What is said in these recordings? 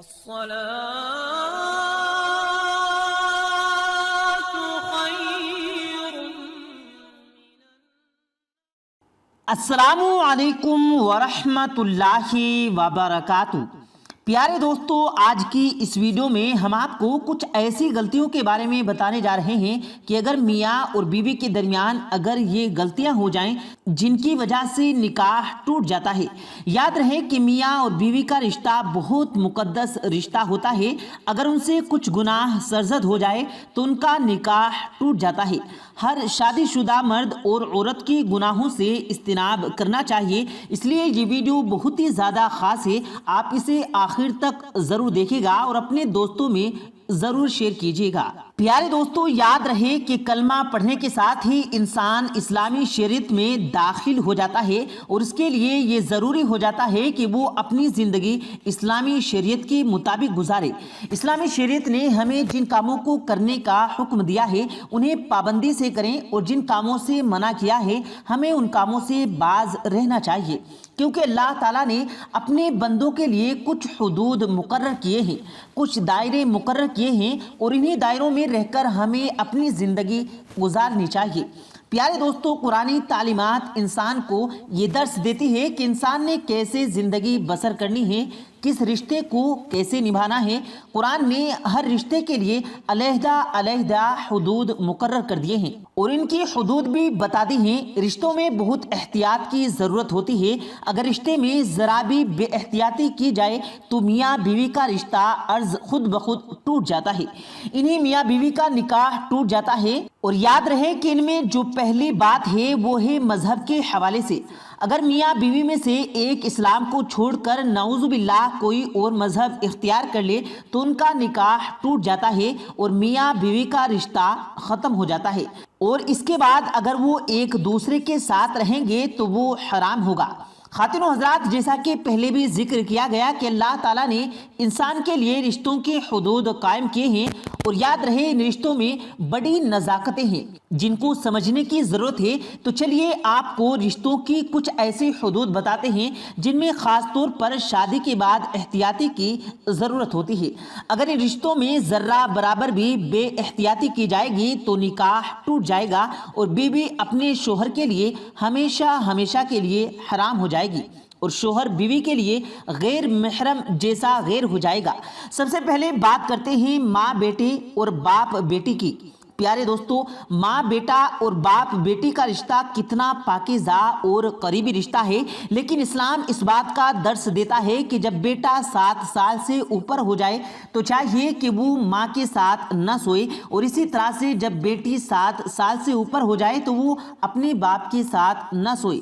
السلام علیکم ورحمۃ اللہ وبرکاتہ۔ پیارے دوستو، آج کی اس ویڈیو میں ہم آپ کو کچھ ایسی غلطیوں کے بارے میں بتانے جا رہے ہیں کہ اگر میاں اور بیوی کے درمیان اگر یہ غلطیاں ہو جائیں جن کی وجہ سے نکاح ٹوٹ جاتا ہے، یاد رہے کہ میاں اور بیوی کا رشتہ بہت مقدس رشتہ ہوتا ہے۔ اگر ان سے کچھ گناہ سرزد ہو جائے تو ان کا نکاح ٹوٹ جاتا ہے۔ ہر شادی شدہ مرد اور عورت کے گناہوں سے اجتناب کرنا چاہیے، اس لیے یہ ویڈیو بہت ہی زیادہ خاص ہے۔ آپ اسے آخر تک ضرور دیکھیں گا اور اپنے دوستوں میں ضرور شیئر کیجیے گا۔ پیارے دوستو، یاد رہے کہ کلمہ پڑھنے کے ساتھ ہی انسان اسلامی شریعت میں داخل ہو جاتا ہے، اور اس کے لیے یہ ضروری ہو جاتا ہے کہ وہ اپنی زندگی اسلامی شریعت کے مطابق گزارے۔ اسلامی شریعت نے ہمیں جن کاموں کو کرنے کا حکم دیا ہے انہیں پابندی سے کریں، اور جن کاموں سے منع کیا ہے ہمیں ان کاموں سے باز رہنا چاہیے، کیونکہ اللہ تعالیٰ نے اپنے بندوں کے لیے کچھ حدود مقرر کیے ہیں، کچھ دائرے مقرر کیے ہیں، اور انہی دائروں میں رہ کر ہمیں اپنی زندگی گزارنی چاہیے۔ پیارے دوستو، قرآنی تعلیمات انسان کو یہ درس دیتی ہے کہ انسان نے کیسے زندگی بسر کرنی ہے، کس رشتے کو کیسے نبھانا ہے۔ قرآن نے ہر رشتے کے لیے علیحدہ علیحدہ حدود مقرر کر دیے ہیں، اور ان کی حدود بھی بتا دی ہیں۔ رشتوں میں بہت احتیاط کی ضرورت ہوتی ہے۔ اگر رشتے میں ذرا بھی بے احتیاطی کی جائے تو میاں بیوی کا رشتہ عرض خود بخود ٹوٹ جاتا ہے، انہی میاں بیوی کا نکاح ٹوٹ جاتا ہے۔ اور یاد رہے کہ ان میں جو پہلی بات ہے وہ ہے مذہب کے حوالے سے۔ اگر میاں بیوی میں سے ایک اسلام کو چھوڑ کر نعوذ باللہ کوئی اور مذہب اختیار کر لے تو ان کا نکاح ٹوٹ جاتا ہے اور میاں بیوی کا رشتہ ختم ہو جاتا ہے، اور اس کے بعد اگر وہ ایک دوسرے کے ساتھ رہیں گے تو وہ حرام ہوگا۔ خواتین و حضرات، جیسا کہ پہلے بھی ذکر کیا گیا کہ اللہ تعالیٰ نے انسان کے لیے رشتوں کے حدود قائم کیے ہیں، اور یاد رہے ان رشتوں میں بڑی نزاکتیں ہیں جن کو سمجھنے کی ضرورت ہے۔ تو چلیے آپ کو رشتوں کی کچھ ایسی حدود بتاتے ہیں جن میں خاص طور پر شادی کے بعد احتیاطی کی ضرورت ہوتی ہے۔ اگر ان رشتوں میں ذرہ برابر بھی بے احتیاطی کی جائے گی تو نکاح ٹوٹ جائے گا، اور بیوی اپنے شوہر کے لیے ہمیشہ ہمیشہ کے لیے حرام ہو جائے گی، اور شوہر بیوی کے لیے غیر محرم جیسا غیر ہو جائے گا۔ سب سے پہلے بات کرتے ہیں ماں بیٹے اور باپ بیٹی کی۔ پیارے دوستو، ماں بیٹا اور باپ بیٹی کا رشتہ کتنا پاکیزہ اور قریبی رشتہ ہے، لیکن اسلام اس بات کا درس دیتا ہے کہ جب بیٹا 7 سال سے اوپر ہو جائے تو چاہیے کہ وہ ماں کے ساتھ نہ سوئے، اور اسی طرح سے جب بیٹی 7 سال سے اوپر ہو جائے تو وہ اپنے باپ کے ساتھ نہ سوئے۔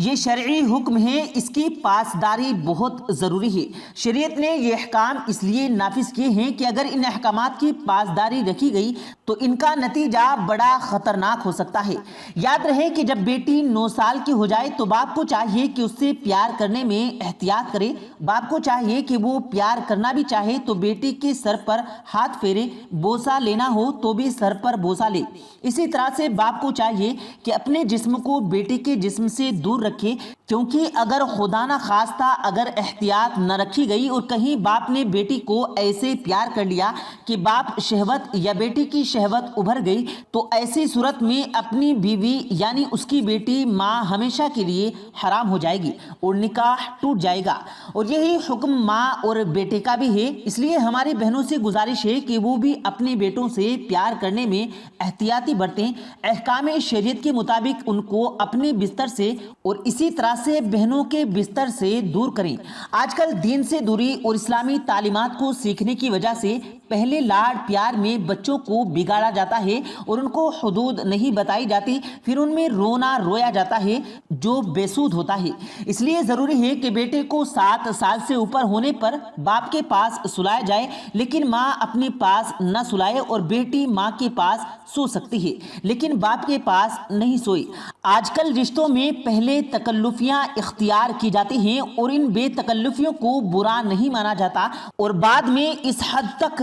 یہ شرعی حکم ہے، اس کی پاسداری بہت ضروری ہے۔ شریعت نے یہ احکام اس لیے نافذ کیے ہیں کہ اگر ان احکامات کی پاسداری رکھی گئی تو ان کا نتیجہ بڑا خطرناک ہو سکتا ہے۔ یاد رہے کہ جب بیٹی 9 سال کی ہو جائے تو باپ کو چاہیے کہ اس سے پیار کرنے میں احتیاط کرے۔ باپ کو چاہیے کہ وہ پیار کرنا بھی چاہے تو بیٹی کے سر پر ہاتھ پھیرے، بوسہ لینا ہو تو بھی سر پر بوسہ لے۔ اسی طرح سے باپ کو چاہیے کہ اپنے جسم کو بیٹی کے جسم سے دور رکھے، کیونکہ اگر خدا نہ خواستہ اگر احتیاط نہ رکھی گئی اور کہیں باپ نے بیٹی کو ایسے پیار کر لیا کہ باپ شہوت یا بیٹی کی شہوت ابھر گئی تو ایسی صورت میں اپنی بیوی یعنی اس کی بیٹی ماں ہمیشہ کے لیے حرام ہو جائے گی اور نکاح ٹوٹ جائے گا۔ اور یہی حکم ماں اور بیٹے کا بھی ہے، اس لیے ہماری بہنوں سے گزارش ہے کہ وہ بھی اپنے بیٹوں سے پیار کرنے میں احتیاطی برتیں، احکام شریعت کے مطابق ان کو اپنے بستر سے اور اسی طرح سے بہنوں کے بستر سے دور کریں۔ آج کل دین سے دوری اور اسلامی تعلیمات کو سیکھنے کی وجہ سے پہلے لاڈ پیار میں بچوں کو بگاڑا جاتا ہے اور ان کو حدود نہیں بتائی جاتی، پھر ان میں رونا رویا جاتا ہے جو بے سود ہوتا ہے۔ اس لیے ضروری ہے کہ بیٹے کو 7 سال سے اوپر ہونے پر باپ کے پاس سلایا جائے، لیکن ماں اپنے پاس نہ سلائے، اور بیٹی ماں کے پاس سو سکتی ہے لیکن باپ کے پاس نہیں سوئی۔ آج کل رشتوں میں پہلے تکلفیاں اختیار کی جاتی ہیں اور ان بے تکلفیوں کو برا نہیں مانا جاتا، اور بعد میں اس حد تک